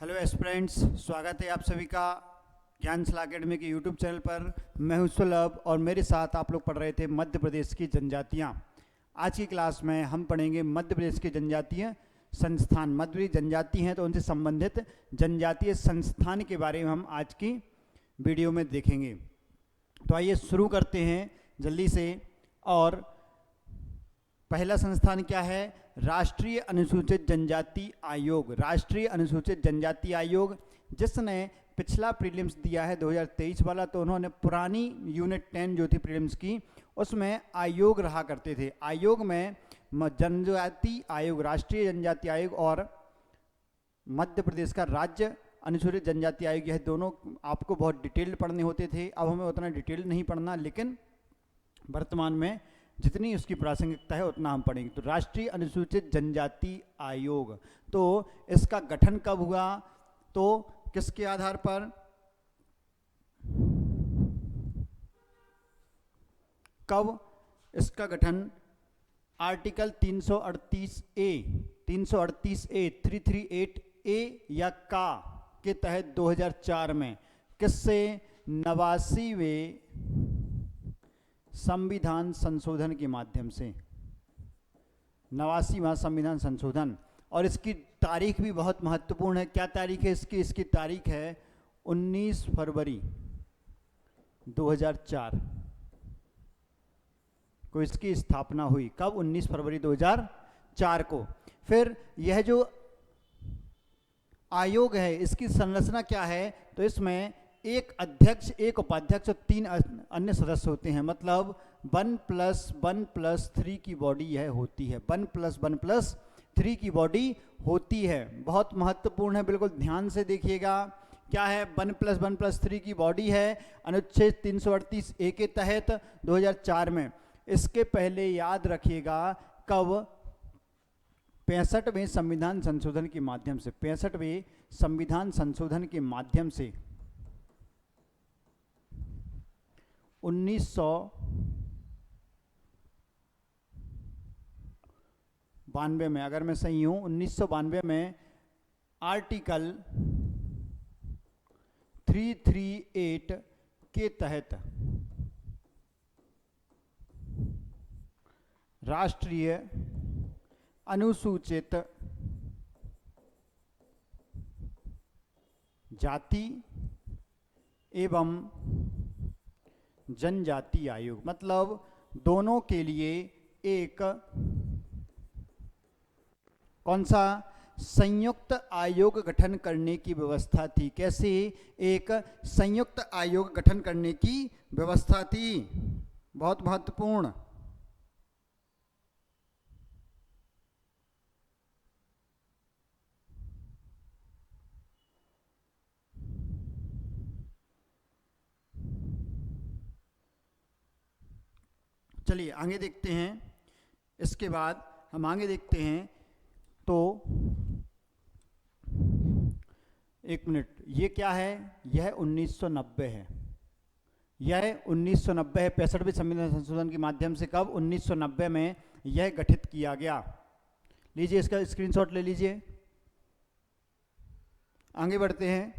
Hello aspirants, स्वागत है आप सभी का ज्ञानशाला अकेडमी के यूट्यूब चैनल पर। मैं हूं सुलभ और मेरे साथ आप लोग पढ़ रहे थे मध्य प्रदेश की जनजातियां। आज की क्लास में हम पढ़ेंगे मध्य प्रदेश की जनजातीय संस्थान। मध्य प्रदेश जनजाति हैं तो उनसे संबंधित जनजातीय संस्थान के बारे में हम आज की वीडियो में देखेंगे। तो आइए शुरू करते हैं जल्दी से। और पहला संस्थान क्या है? राष्ट्रीय अनुसूचित जनजाति आयोग। राष्ट्रीय अनुसूचित जनजाति आयोग, जिसने पिछला प्रीलिम्स दिया है 2023 वाला, तो उन्होंने पुरानी यूनिट 10 जो थी प्रीलिम्स की, उसमें आयोग रहा करते थे। आयोग में जनजाति आयोग, राष्ट्रीय जनजाति आयोग और मध्य प्रदेश का राज्य अनुसूचित जनजाति आयोग, यह दोनों आपको बहुत डिटेल्ड पढ़ने होते थे। अब हमें उतना डिटेल्ड नहीं पढ़ना, लेकिन वर्तमान में जितनी उसकी प्रासंगिकता है उतना हम पढ़ेंगे। तो राष्ट्रीय अनुसूचित जनजाति आयोग, तो इसका गठन कब हुआ? तो किसके आधार पर? कब इसका गठन? आर्टिकल 338 ए 338 ए या का के तहत 2004 में। किससे? 89वें संविधान संशोधन के माध्यम से। 89वां संविधान संशोधन। और इसकी तारीख भी बहुत महत्वपूर्ण है। क्या तारीख है इसकी? इसकी तारीख है 19 फरवरी 2004 को इसकी स्थापना हुई। कब? 19 फरवरी 2004 को। फिर यह जो आयोग है, इसकी संरचना क्या है? तो इसमें एक अध्यक्ष, एक उपाध्यक्ष और 3 अन्य सदस्य होते हैं। मतलब 1+1+3 की बॉडी यह होती है। 1+1+3 की बॉडी होती है। बहुत महत्वपूर्ण है, बिल्कुल ध्यान से देखिएगा। क्या है? 1+1+3 की बॉडी है अनुच्छेद 338 ए के तहत 2004 में। इसके पहले याद रखिएगा कब? 65वें संविधान संशोधन के माध्यम से। 65वें संविधान संशोधन के माध्यम से 1992 में, अगर मैं सही हूं, 1992 में आर्टिकल 338 के तहत राष्ट्रीय अनुसूचित जाति एवं जनजाति आयोग, मतलब दोनों के लिए एक कौन सा? संयुक्त आयोग गठन करने की व्यवस्था थी। कैसे? एक संयुक्त आयोग गठन करने की व्यवस्था थी। बहुत महत्वपूर्ण। चलिए आगे देखते हैं। इसके बाद हम आगे देखते हैं। तो एक मिनट, ये क्या है? यह 1990 है। यह 1990 है। 65वें संविधान संशोधन के माध्यम से। कब? 1990 में यह गठित किया गया। लीजिए, इसका स्क्रीनशॉट ले लीजिए। आगे बढ़ते हैं।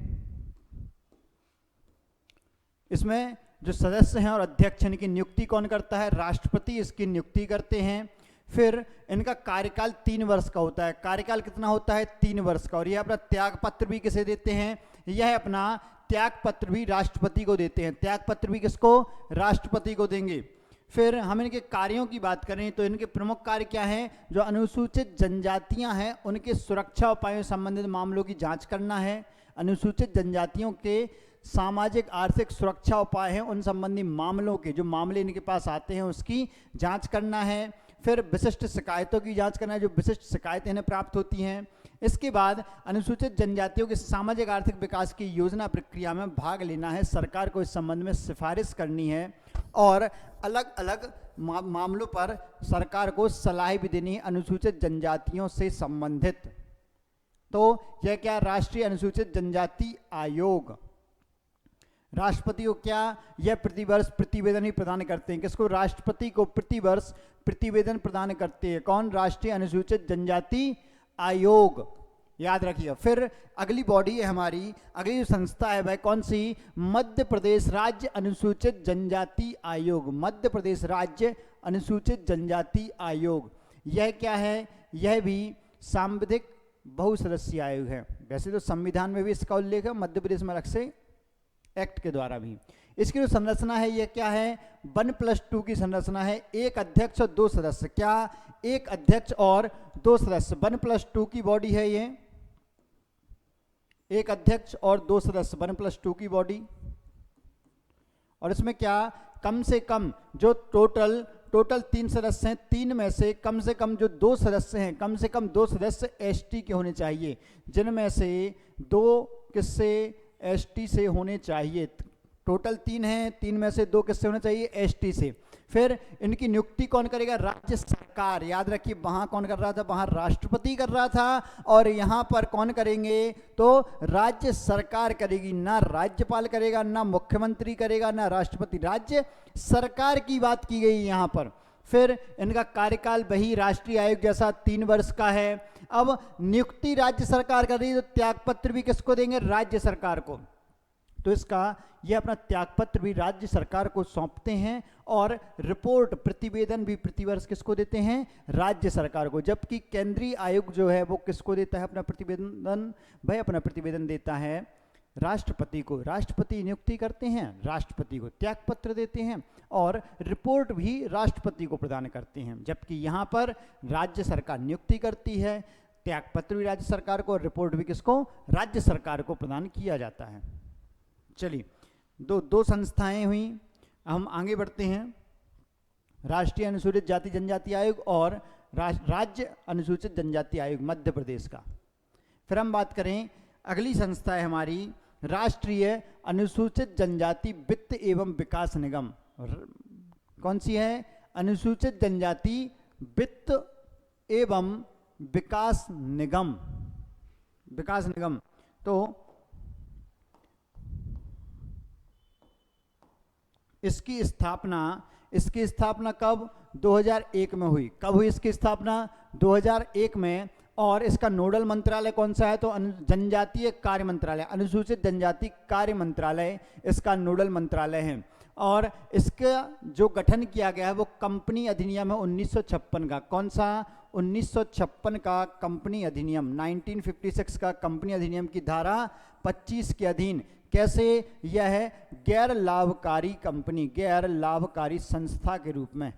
इसमें जो सदस्य हैं और अध्यक्ष, इनकी नियुक्ति कौन करता है? राष्ट्रपति इसकी नियुक्ति करते हैं। फिर इनका कार्यकाल 3 वर्ष का होता है। कार्यकाल कितना होता है? 3 वर्ष का। और यह अपना त्याग पत्र भी किसे देते हैं? यह अपना त्याग पत्र भी राष्ट्रपति को देते हैं। त्याग पत्र भी किसको? राष्ट्रपति को देंगे। फिर हम इनके कार्यों की बात करें तो इनके प्रमुख कार्य क्या हैं? जो अनुसूचित जनजातियां हैं उनके सुरक्षा उपायों से संबंधित मामलों की जांच करना है। अनुसूचित जनजातियों के सामाजिक आर्थिक सुरक्षा उपाय हैं, उन संबंधी मामलों के, जो मामले इनके पास आते हैं, उसकी जांच करना है। फिर विशिष्ट शिकायतों की जांच करना है, जो विशिष्ट शिकायतें इन्हें प्राप्त होती हैं। इसके बाद अनुसूचित जनजातियों के सामाजिक आर्थिक विकास की योजना प्रक्रिया में भाग लेना है। सरकार को इस संबंध में सिफारिश करनी है और अलग अलग मामलों पर सरकार को सलाह भी देनी है अनुसूचित जनजातियों से संबंधित। तो यह क्या? राष्ट्रीय अनुसूचित जनजाति आयोग। राष्ट्रपति को क्या? यह प्रतिवर्ष प्रतिवेदन ही प्रदान करते हैं। किसको? राष्ट्रपति को प्रतिवर्ष प्रतिवेदन प्रदान करते हैं। कौन? राष्ट्रीय अनुसूचित जनजाति आयोग। याद रखिएगा। फिर अगली बॉडी है हमारी, अगली जो संस्था है वह कौन सी, मध्य प्रदेश राज्य अनुसूचित जनजाति आयोग। मध्य प्रदेश राज्य अनुसूचित जनजाति आयोग, यह क्या है, यह भी सांविधिक बहुसदस्यीय आयोग है। वैसे तो संविधान में भी इसका उल्लेख है, मध्य प्रदेश में अलग से एक्ट के द्वारा भी। इसकी जो संरचना है यह क्या है, 1+2 की संरचना है, एक अध्यक्ष और 2 सदस्य। क्या, एक अध्यक्ष और 2 सदस्य, 1+2 की बॉडी है ये, एक अध्यक्ष और 2 सदस्य, 1+2 की बॉडी। और इसमें क्या, कम से कम जो टोटल 3 सदस्य हैं, 3 में से कम जो 2 सदस्य हैं, कम से कम 2 सदस्य एसटी के होने चाहिए, जिनमें से 2 किससे, एसटी से होने चाहिए। टोटल 3 हैं, 3 में से 2 किससे होने चाहिए, एसटी से। फिर इनकी नियुक्ति कौन करेगा, राज्य सरकार। याद रखिए वहां कौन कर रहा था, वहां राष्ट्रपति कर रहा था, और यहां पर कौन करेंगे, तो राज्य सरकार करेगी, ना राज्यपाल करेगा, ना मुख्यमंत्री करेगा, ना राष्ट्रपति, राज्य सरकार की बात की गई यहां पर। फिर इनका कार्यकाल वही राष्ट्रीय आयोग जैसा 3 वर्ष का है। अब नियुक्ति राज्य सरकार कर रही है, तो त्यागपत्र भी किसको देंगे, राज्य सरकार को। तो इसका ये अपना त्यागपत्र भी राज्य सरकार को सौंपते हैं, और रिपोर्ट प्रतिवेदन भी प्रतिवर्ष किसको देते हैं, राज्य सरकार को। जबकि केंद्रीय आयोग जो है वो किसको देता है अपना प्रतिवेदन, भाई अपना प्रतिवेदन देता है राष्ट्रपति को। राष्ट्रपति नियुक्ति करते हैं, राष्ट्रपति को त्यागपत्र देते हैं, और रिपोर्ट भी राष्ट्रपति को प्रदान करते हैं। जबकि यहाँ पर राज्य सरकार नियुक्ति करती है, त्यागपत्र भी राज्य सरकार को, और रिपोर्ट भी किसको, राज्य सरकार को प्रदान किया जाता है। चलिए, दो संस्थाएं हुई। हम आगे बढ़ते हैं, राष्ट्रीय अनुसूचित जाति जनजाति आयोग और राज्य अनुसूचित जनजाति आयोग मध्य प्रदेश का। फिर हम बात करें, अगली संस्था है हमारी राष्ट्रीय अनुसूचित जनजाति वित्त एवं विकास निगम। कौन सी है, अनुसूचित जनजाति वित्त एवं विकास निगम। विकास निगम, तो इसकी स्थापना कब, 2001 में हुई। कब हुई इसकी स्थापना, 2001 में। और इसका नोडल मंत्रालय कौन सा है, तो जनजातीय कार्य मंत्रालय, अनुसूचित जनजाति कार्य मंत्रालय इसका नोडल मंत्रालय है। और इसका जो गठन किया गया है वो कंपनी अधिनियम है 1956 का। कौन सा, 1956 का कंपनी अधिनियम, 1956 का कंपनी अधिनियम की धारा 25 के अधीन। कैसे, यह है गैर लाभकारी कंपनी, गैर लाभकारी संस्था के रूप में।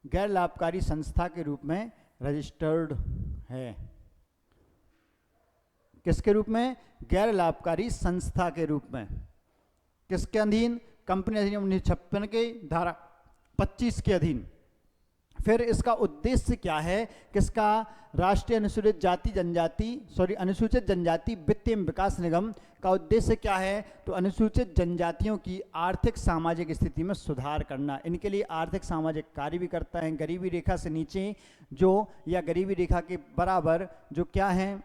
गैर लाभकारी संस्था के रूप में रजिस्टर्ड है। किसके रूप में, गैर लाभकारी संस्था के रूप में। किसके अधीन, कंपनी अधिनियम 1956 के धारा 25 के अधीन। फिर इसका उद्देश्य क्या है, किसका, राष्ट्रीय अनुसूचित जनजाति वित्त एवं विकास निगम का उद्देश्य क्या है, तो अनुसूचित जनजातियों की आर्थिक सामाजिक स्थिति में सुधार करना। इनके लिए आर्थिक सामाजिक कार्य भी करता है। गरीबी रेखा से नीचे जो, या गरीबी रेखा के बराबर जो क्या है,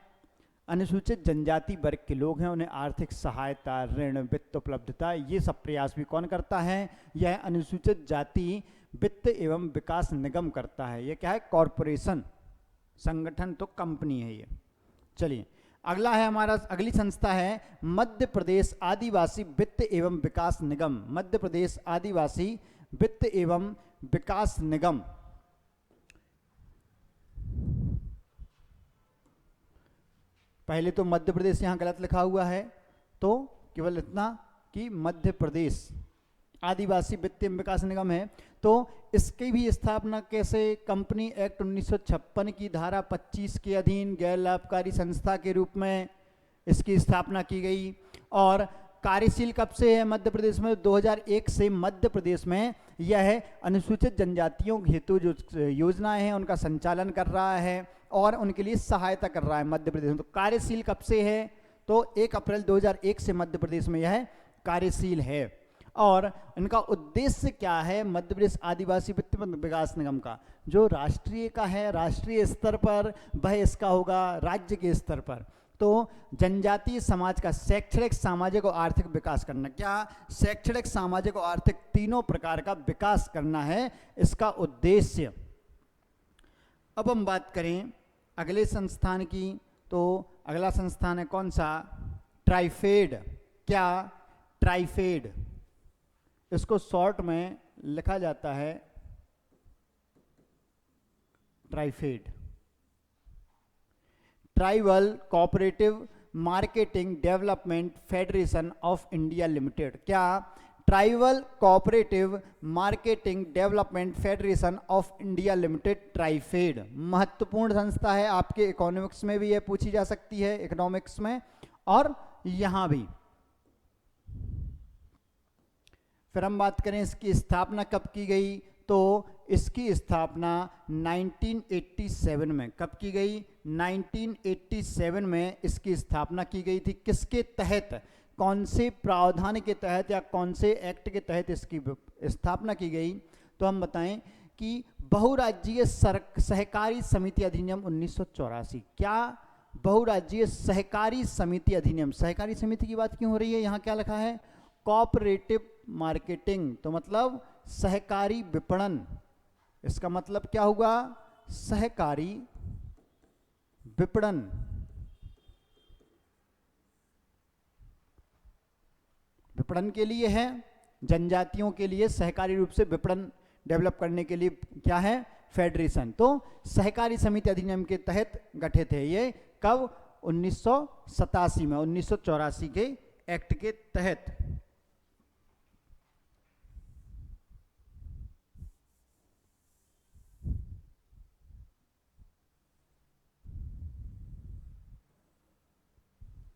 अनुसूचित जनजाति वर्ग के लोग हैं, उन्हें आर्थिक सहायता, ऋण, वित्त उपलब्धता, ये सब प्रयास भी कौन करता है, यह अनुसूचित जाति वित्त एवं विकास निगम करता है। ये क्या है, कॉरपोरेशन, संगठन तो कंपनी है ये। चलिए, अगला है हमारा, अगली संस्था है मध्य प्रदेश आदिवासी वित्त एवं विकास निगम। मध्य प्रदेश आदिवासी वित्त एवं विकास निगम। पहले तो मध्य प्रदेश यहाँ गलत लिखा हुआ है, तो केवल इतना कि मध्य प्रदेश आदिवासी वित्त एवं विकास निगम है। तो इसकी भी स्थापना कैसे, कंपनी एक्ट 1956 की धारा 25 के अधीन गैर लाभकारी संस्था के रूप में इसकी स्थापना की गई। और कार्यशील कब से है मध्य प्रदेश में, 2001 से मध्य प्रदेश में यह अनुसूचित जनजातियों हेतु जो योजनाएं हैं उनका संचालन कर रहा है और उनके लिए सहायता कर रहा है मध्य प्रदेश में। तो कार्यशील कब से है, तो 1 अप्रैल 2001 से मध्य प्रदेश में यह कार्यशील है। और इनका उद्देश्य क्या है, मध्य प्रदेश आदिवासी वित्त विकास निगम का, जो राष्ट्रीय का है, राष्ट्रीय स्तर पर, वह इसका होगा राज्य के स्तर पर। तो जनजातीय समाज का शैक्षणिक, सामाजिक और आर्थिक विकास करना, क्या शैक्षणिक, सामाजिक और आर्थिक तीनों प्रकार का विकास करना है इसका उद्देश्य। अब हम बात करें अगले संस्थान की, तो अगला संस्थान है कौन सा, ट्राइफेड। क्या, ट्राइफेड, इसको शॉर्ट में लिखा जाता है TRIFED, tribal cooperative marketing development federation of India limited. क्या, tribal cooperative marketing development federation of India limited, TRIFED. महत्वपूर्ण संस्था है, आपके इकोनॉमिक्स में भी यह पूछी जा सकती है, इकोनॉमिक्स में और यहां भी। फिर हम बात करें इसकी स्थापना कब की गई, तो इसकी स्थापना 1987 में, कब की गई, 1987 में इसकी स्थापना की गई थी। किसके तहत, कौन से प्रावधान के तहत या कौन से एक्ट के तहत इसकी स्थापना की गई, तो हम बताएं कि बहुराज्यीय सहकारी समिति अधिनियम 1984। क्या, बहुराज्यीय सहकारी समिति अधिनियम। सहकारी समिति की बात क्यों हो रही है, यहाँ क्या लिखा है, कोऑपरेटिव मार्केटिंग, तो मतलब सहकारी विपणन, इसका मतलब क्या होगा, सहकारी विपणन। विपणन के लिए है, जनजातियों के लिए सहकारी रूप से विपणन डेवलप करने के लिए क्या है, फेडरेशन। तो सहकारी समिति अधिनियम के तहत गठित है ये, कब, 1987 में, 1984 के एक्ट के तहत।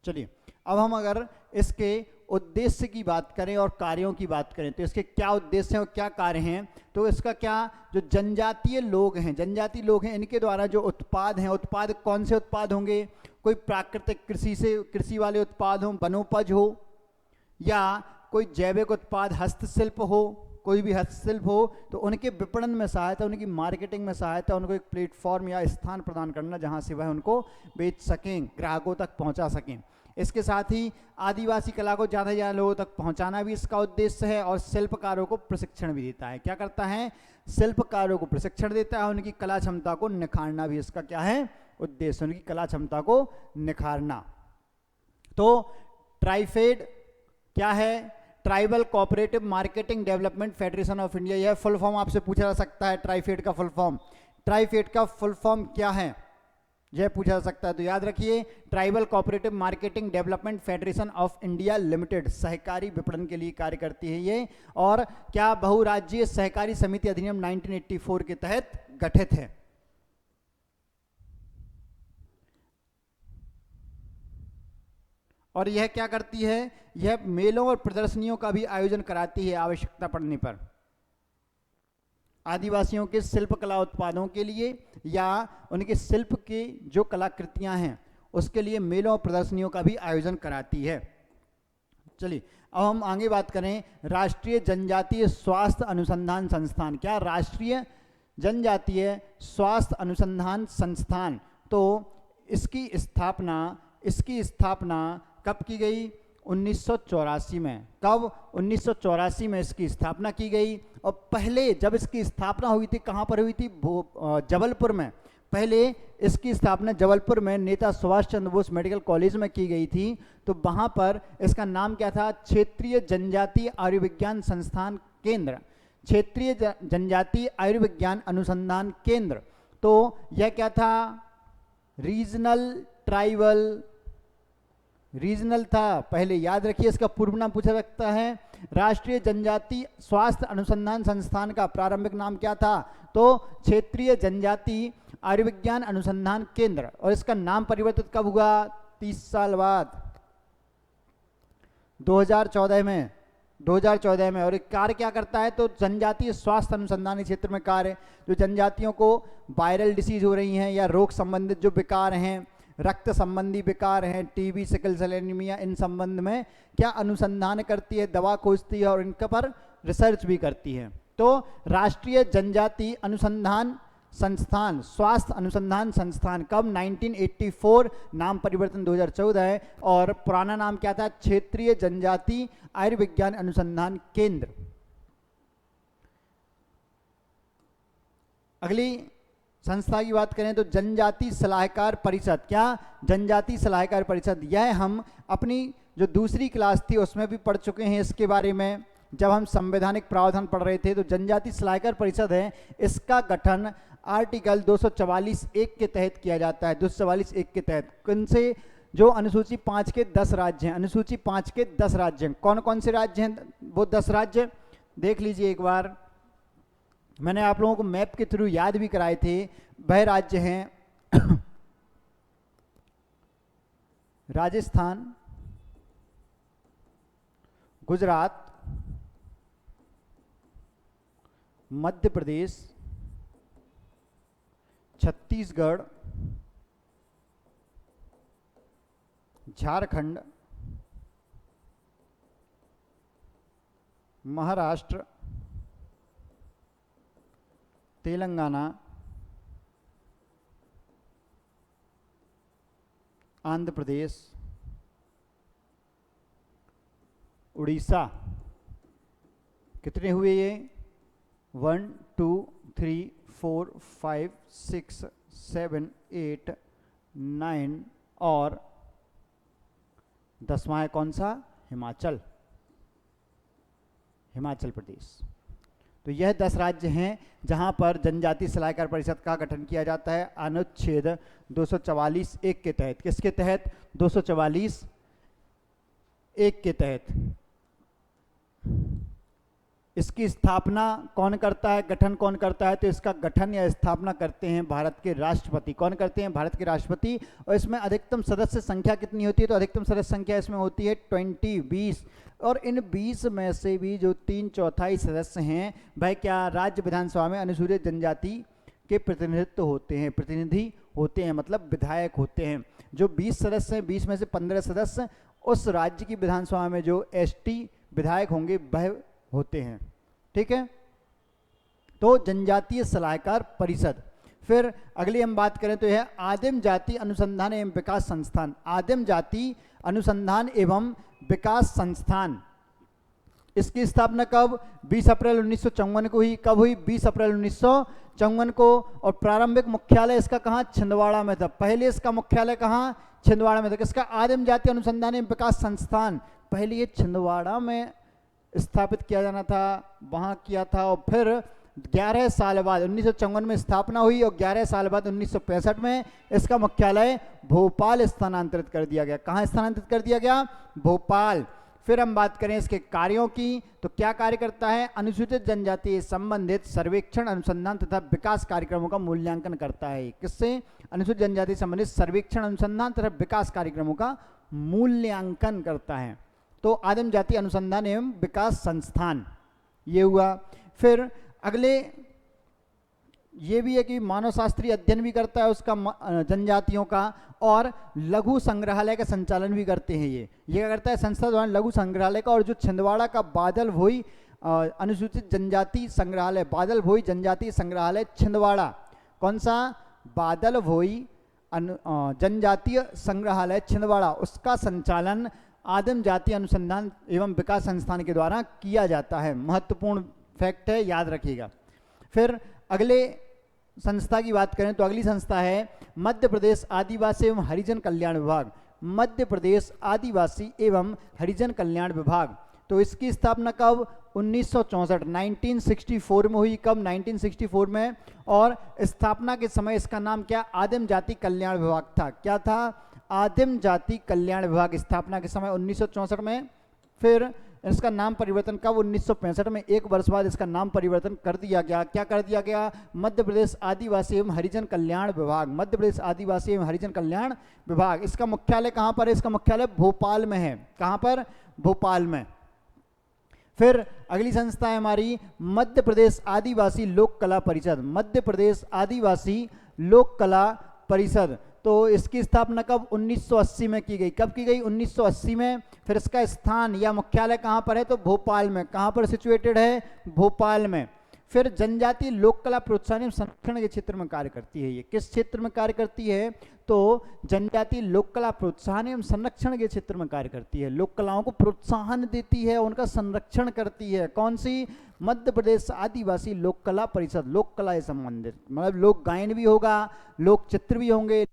चलिए, अब हम अगर इसके उद्देश्य की बात करें और कार्यों की बात करें, तो इसके क्या उद्देश्य हैं और क्या कार्य हैं, तो इसका क्या, जो जनजातीय लोग हैं, जनजातीय लोग हैं, इनके द्वारा जो उत्पाद हैं, उत्पाद कौन से उत्पाद होंगे, कोई प्राकृतिक कृषि से, कृषि वाले उत्पाद हो, वनोपज हो, या कोई जैविक उत्पाद, हस्तशिल्प हो, कोई भी हस्तशिल्प हो, तो उनके विपणन में सहायता, उनकी मार्केटिंग में सहायता, उनको एक प्लेटफॉर्म या स्थान प्रदान करना जहां से वह उनको बेच सकें, ग्राहकों तक पहुंचा सकें। इसके साथ ही आदिवासी कला को ज़्यादा से ज़्यादा लोगों तक पहुंचाना भी इसका उद्देश्य है, और शिल्पकारों को प्रशिक्षण भी देता है। क्या करता है, शिल्पकारों को प्रशिक्षण देता है, उनकी कला क्षमता को निखारना भी इसका क्या है, उद्देश्य, उनकी कला क्षमता को निखारना। तो ट्राइफेड क्या है, tribal cooperative marketing development federation of India. यह फुल फॉर्म आपसे पूछा जा सकता है, ट्राइफेड का फुल फॉर्म, ट्राइफेड का फुल फॉर्म क्या है, यह पूछा जा सकता है। तो याद रखिए, tribal cooperative marketing development federation of India limited, सहकारी विपणन के लिए कार्य करती है ये, और क्या, बहुराज्यीय सहकारी समिति अधिनियम 1984 के तहत गठित है। और यह क्या करती है, यह मेलों और प्रदर्शनियों का भी आयोजन कराती है आवश्यकता पड़ने पर, आदिवासियों के शिल्प कला उत्पादों के लिए या उनके शिल्प की जो कलाकृतियां हैं उसके लिए मेलों और प्रदर्शनियों का भी आयोजन कराती है। चलिए, अब हम आगे बात करें राष्ट्रीय जनजातीय स्वास्थ्य अनुसंधान संस्थान। क्या, राष्ट्रीय जनजातीय स्वास्थ्य अनुसंधान संस्थान। तो इसकी स्थापना कब की गई, 1984 में। कब, 1984 में इसकी स्थापना की गई। और पहले जब इसकी स्थापना हुई थी, कहाँ पर हुई थी, जबलपुर में। पहले इसकी स्थापना जबलपुर में नेता सुभाष चंद्र बोस मेडिकल कॉलेज में की गई थी। तो वहाँ पर इसका नाम क्या था, क्षेत्रीय जनजातीय आयुर्विज्ञान संस्थान केंद्र, क्षेत्रीय जनजातीय आयुर्विज्ञान अनुसंधान केंद्र। तो यह क्या था, रीजनल था पहले, याद रखिए, इसका पूर्व नाम पूछा सकता है। राष्ट्रीय जनजातीय स्वास्थ्य अनुसंधान संस्थान का प्रारंभिक नाम क्या था, तो क्षेत्रीय जनजातीय आयुर्विज्ञान अनुसंधान केंद्र। और इसका नाम परिवर्तित कब हुआ, 30 साल बाद, 2014 में। और कार्य क्या करता है, तो जनजातीय स्वास्थ्य अनुसंधान क्षेत्र में कार्य, जो जनजातियों को वायरल डिसीज हो रही हैं या रोग संबंधित जो विकार हैं, रक्त संबंधी विकार हैं, टीबी, सिकल सेल एनीमिया, इन संबंध में क्या अनुसंधान करती है, दवा खोजती है और इनके पर रिसर्च भी करती है। तो राष्ट्रीय जनजातीय अनुसंधान संस्थान, स्वास्थ्य अनुसंधान संस्थान। कब? 1984, नाम परिवर्तन 2014 है। और पुराना नाम क्या था? क्षेत्रीय जनजाति आयुर्विज्ञान अनुसंधान केंद्र। अगली संस्था की बात करें तो जनजाति सलाहकार परिषद। क्या? जनजाति सलाहकार परिषद। यह हम अपनी जो दूसरी क्लास थी उसमें भी पढ़ चुके हैं इसके बारे में, जब हम संवैधानिक प्रावधान पढ़ रहे थे। तो जनजाति सलाहकार परिषद है, इसका गठन आर्टिकल 244(1) के तहत किया जाता है। 244(1) के तहत कौन से? जो अनुसूची 5 के 10 राज्य हैं। अनुसूची 5 के 10 राज्य हैं। कौन कौन से राज्य हैं? वो 10 राज्य देख लीजिए एक बार। मैंने आप लोगों को मैप के थ्रू याद भी कराए थे। वह राज्य हैं राजस्थान, गुजरात, मध्य प्रदेश, छत्तीसगढ़, झारखंड, महाराष्ट्र, तेलंगाना, आंध्र प्रदेश, उड़ीसा। कितने हुए ये? 1 2 3 4 5 6 7 8 9 और 10वां है कौन सा? हिमाचल, हिमाचल प्रदेश। तो यह 10 राज्य हैं जहां पर जनजाति सलाहकार परिषद का गठन किया जाता है अनुच्छेद 244(1) के तहत। किसके तहत? 244(1) के तहत। इसकी स्थापना कौन करता है? गठन कौन करता है? तो इसका गठन या स्थापना करते हैं भारत के राष्ट्रपति। कौन करते हैं? भारत के राष्ट्रपति। और इसमें अधिकतम सदस्य संख्या कितनी होती है? तो अधिकतम सदस्य संख्या इसमें होती है 20। और इन 20 में से भी जो 3/4 सदस्य हैं वह क्या? राज्य विधानसभा में अनुसूचित जनजाति के प्रतिनिधित्व होते हैं, प्रतिनिधि होते हैं, मतलब विधायक होते हैं। जो 20 सदस्य हैं, 20 में से 15 सदस्य उस राज्य की विधानसभा में जो ST विधायक होंगे वह होते हैं। ठीक है, तो जनजातीय सलाहकार परिषद। फिर अगली हम बात करें तो यह आदिम जाति अनुसंधान एवं विकास संस्थान। आदिम जाति अनुसंधान एवं विकास संस्थान, इसकी स्थापना कब? 20 अप्रैल 1954 को हुई। कब हुई? 20 अप्रैल 1954 को। और प्रारंभिक मुख्यालय इसका कहाँ? छिंदवाड़ा में था। पहले इसका मुख्यालय कहाँ? छिंदवाड़ा में था। किसका? आदिम जाति अनुसंधान एवं विकास संस्थान। पहले ये छिंदवाड़ा में स्थापित किया जाना था, वहाँ किया था। और फिर 11 साल बाद 1954 में स्थापना हुई और 11 साल बाद 1965 में इसका मुख्यालय भोपाल स्थानांतरित कर दिया गया। कहाँ स्थानांतरित कर दिया गया? भोपाल। फिर हम बात करें इसके कार्यों की तो क्या कार्य करता है? अनुसूचित जनजाति संबंधित सर्वेक्षण, अनुसंधान तथा विकास कार्यक्रमों का मूल्यांकन करता है। किससे? अनुसूचित जनजाति संबंधित सर्वेक्षण, अनुसंधान तथा विकास कार्यक्रमों का मूल्यांकन करता है। तो आदिम जाति अनुसंधान एवं विकास संस्थान ये हुआ। फिर अगले ये भी है कि मानव शास्त्रीय अध्ययन भी करता है उसका, जनजातियों का, और लघु संग्रहालय का संचालन भी करते हैं। ये क्या करता है? संस्था द्वारा लघु संग्रहालय का। और जो छिंदवाड़ा का बादल भोई अनुसूचित जनजाति संग्रहालय, बादल भोई जनजाति संग्रहालय छिंदवाड़ा, कौन सा? बादल भोई जनजातीय संग्रहालय छिंदवाड़ा, उसका संचालन आदिम जाति अनुसंधान एवं विकास संस्थान के द्वारा किया जाता है। महत्वपूर्ण फैक्ट है, याद रखिएगा। फिर अगले संस्था की बात करें तो अगली संस्था है मध्य प्रदेश आदिवासी एवं हरिजन कल्याण विभाग। मध्य प्रदेश आदिवासी एवं हरिजन कल्याण विभाग। तो इसकी स्थापना कब? 1964 1964 में हुई। कब? 1964 में। और स्थापना के समय इसका नाम क्या? आदिम जाति कल्याण विभाग था। क्या था? आदिम जाति कल्याण विभाग। स्थापना के समय 1964 में। फिर इसका नाम परिवर्तन कब? 1965 में। एक वर्ष बाद इसका नाम परिवर्तन कर दिया गया। क्या कर दिया गया? मध्य प्रदेश आदिवासी एवं हरिजन कल्याण विभाग। मध्य प्रदेश आदिवासी एवं हरिजन कल्याण विभाग। इसका मुख्यालय कहाँ पर है? इसका मुख्यालय भोपाल में है। कहाँ पर? भोपाल में। फिर अगली संस्था है हमारी मध्य प्रदेश आदिवासी लोक कला परिषद। मध्य प्रदेश आदिवासी लोक कला परिषद। तो इसकी स्थापना कब? 1980 में की गई। कब की गई? 1980 में। फिर इसका स्थान या मुख्यालय कहाँ पर है? तो भोपाल में। कहाँ पर सिचुएटेड है? भोपाल में। फिर जनजातीय लोक कला प्रोत्साहन एवं संरक्षण के क्षेत्र में कार्य करती है। ये किस क्षेत्र में कार्य करती है? तो जनजातीय लोक कला प्रोत्साहन एवं संरक्षण के क्षेत्र में कार्य करती है। लोक कलाओं को प्रोत्साहन देती है, उनका संरक्षण करती है। कौन सी? मध्य प्रदेश आदिवासी लोक कला परिषद। लोक कला से संबंधित मतलब लोक गायन भी होगा, लोक चित्र भी होंगे,